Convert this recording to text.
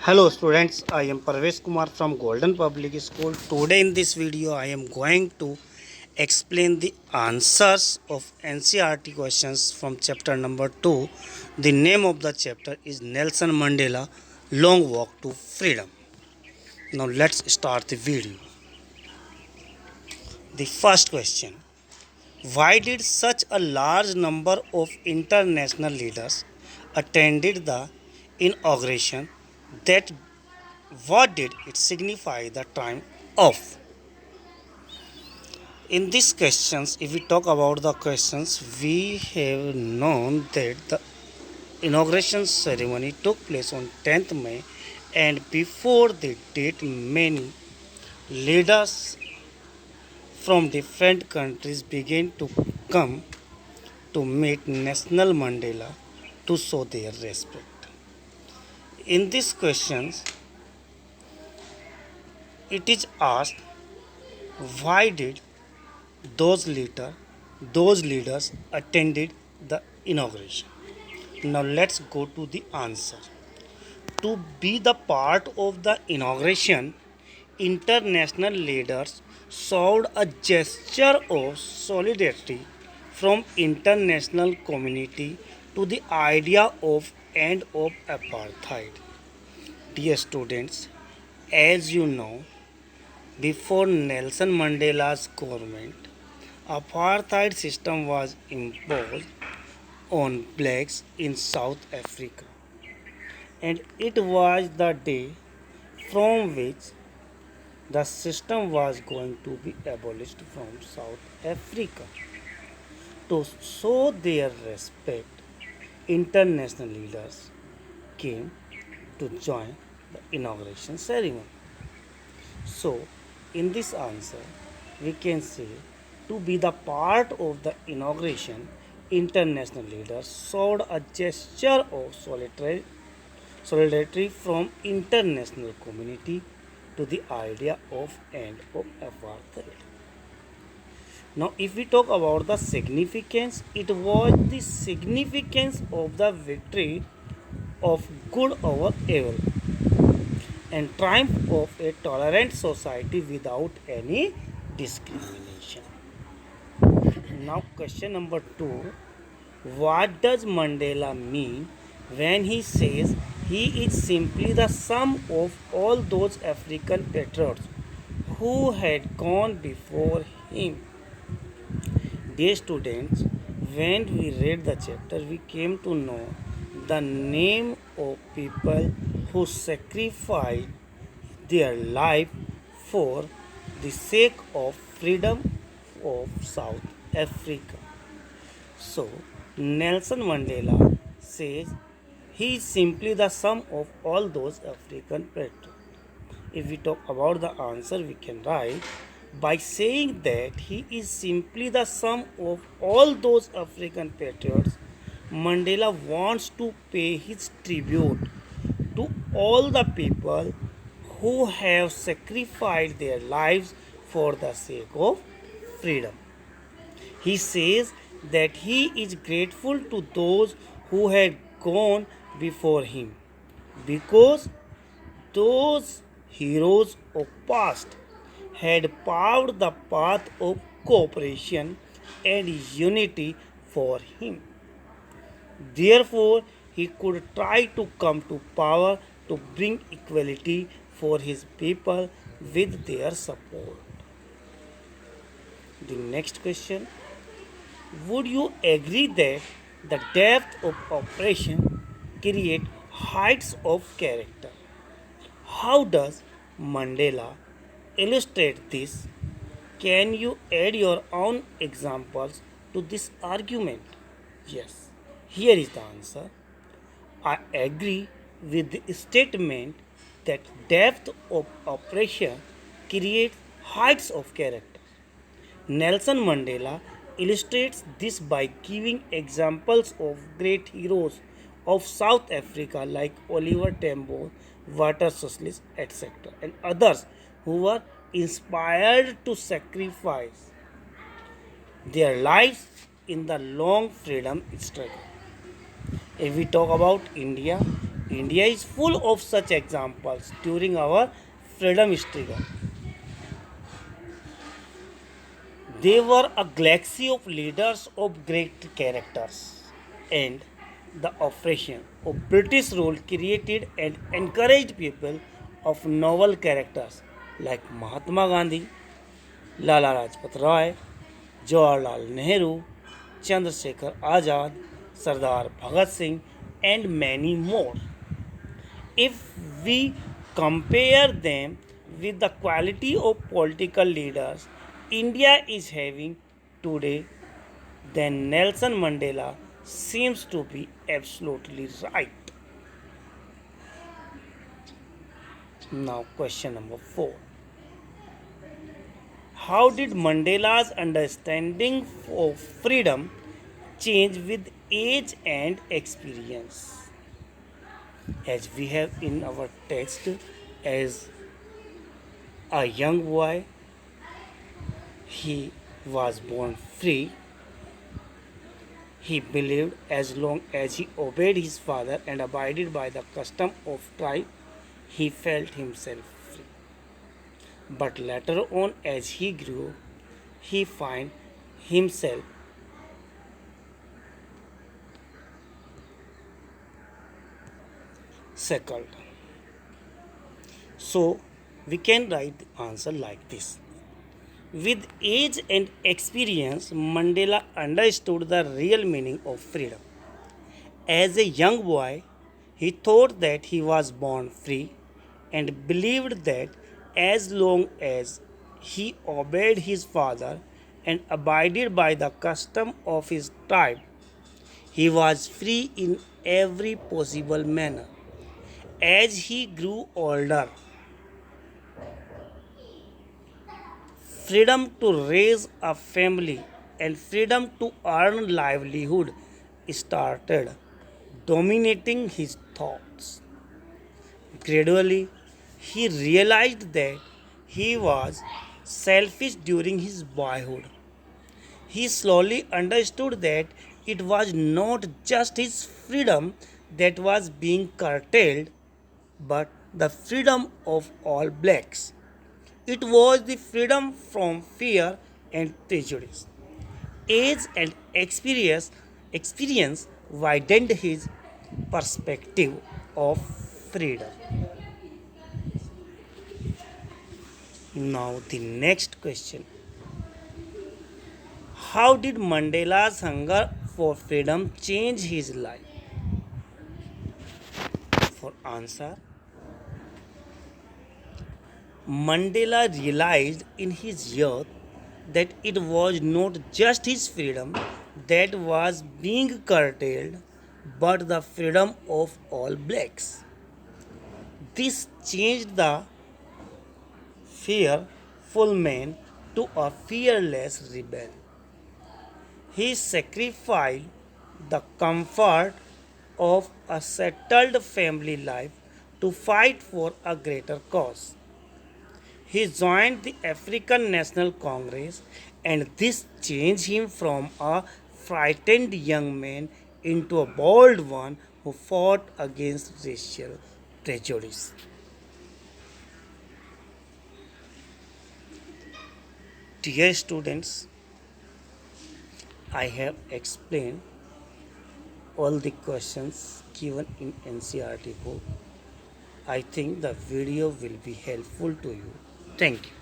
Hello students, I am Parvesh Kumar from Golden Public School. Today in this video I am going to explain the answers of NCERT questions from chapter number 2. The name of the chapter is Nelson Mandela Long Walk to Freedom. Now let's start the video. The first question: why did such a large number of international leaders attended the inauguration? That what did it signify the time of? In these questions, if we talk about the questions, we have known that the inauguration ceremony took place on 10th May, and before the date, many leaders from different countries began to come to meet National Mandela to show their respect. In these questions, it is asked why did those leader those leaders attended the inauguration. Now let's go to the answer. To be the part of the inauguration, international leaders showed a gesture of solidarity from international community to the idea of end of apartheid. Dear students, as you know, before Nelson Mandela's government, apartheid system was imposed on blacks in South Africa, and it was the day from which the system was going to be abolished from South Africa. To show their respect, international leaders came to join the inauguration ceremony. So, in this answer, we can say to be the part of the inauguration, international leaders showed a gesture of solidarity from international community to the idea of end of apartheid. Now, if we talk about the significance, it was the significance of the victory of good over evil and triumph of a tolerant society without any discrimination. Now, question number 2: what does Mandela mean when he says he is simply the sum of all those African patriots who had gone before him? Dear students, when we read the chapter, we came to know the name of people who sacrificed their life for the sake of freedom of South Africa. So, Nelson Mandela says he is simply the sum of all those African patriots. If we talk about the answer, we can write by saying that he is simply the sum of all those African patriots. Mandela wants to pay his tribute to all the people who have sacrificed their lives for the sake of freedom. He says that he is grateful to those who had gone before him because those heroes of past had paved the path of cooperation and unity for him. Therefore, he could try to come to power to bring equality for his people with their support. The next question: would you agree that the depth of operation create heights of character? How does Mandela illustrate this? Can you add your own examples to this argument? Yes. Here is the answer. I agree with the statement that depth of operation creates heights of character. Nelson Mandela illustrates this by giving examples of great heroes of South Africa like Oliver Tambo, Walter Sisulu, etc., and others who were inspired to sacrifice their lives in the long freedom struggle. If we talk about India, India is full of such examples during our freedom struggle. They were a galaxy of leaders of great characters, and the oppression of British rule created and encouraged people of noble characters like Mahatma Gandhi, Lala Rajpat Rai, Jawaharlal Nehru, Chandrasekhar Azad, Sardar Bhagat Singh, and many more. If we compare them with the quality of political leaders India is having today, then Nelson Mandela seems to be absolutely right. Now, question number 4. How did Mandela's understanding of freedom change with age and experience? As we have in our text, as a young boy, he was born free. He believed as long as he obeyed his father and abided by the custom of tribe, he felt himself free. But later on, as he grew, he found himself shackled. So we can write the answer like this. With age and experience, Mandela understood the real meaning of freedom. As a young boy, he thought that he was born free and believed that as long as he obeyed his father and abided by the custom of his tribe, he was free in every possible manner. As he grew older, freedom to raise a family and freedom to earn livelihood started dominating his thoughts. Gradually, he realized that he was selfish during his boyhood. He slowly understood that it was not just his freedom that was being curtailed, but the freedom of all blacks. It was the freedom from fear and prejudice. Age and experience widened his perspective of freedom. Now, the next question. How did Mandela's hunger for freedom change his life? For answer, Mandela realized in his youth that it was not just his freedom that was being curtailed, but the freedom of all blacks. This changed the fearful man to a fearless rebel. He sacrificed the comfort of a settled family life to fight for a greater cause. He joined the African National Congress, and this changed him from a frightened young man into a bold one who fought against racial prejudice. Dear students, I have explained all the questions given in NCERT book. I think the video will be helpful to you. Thank you.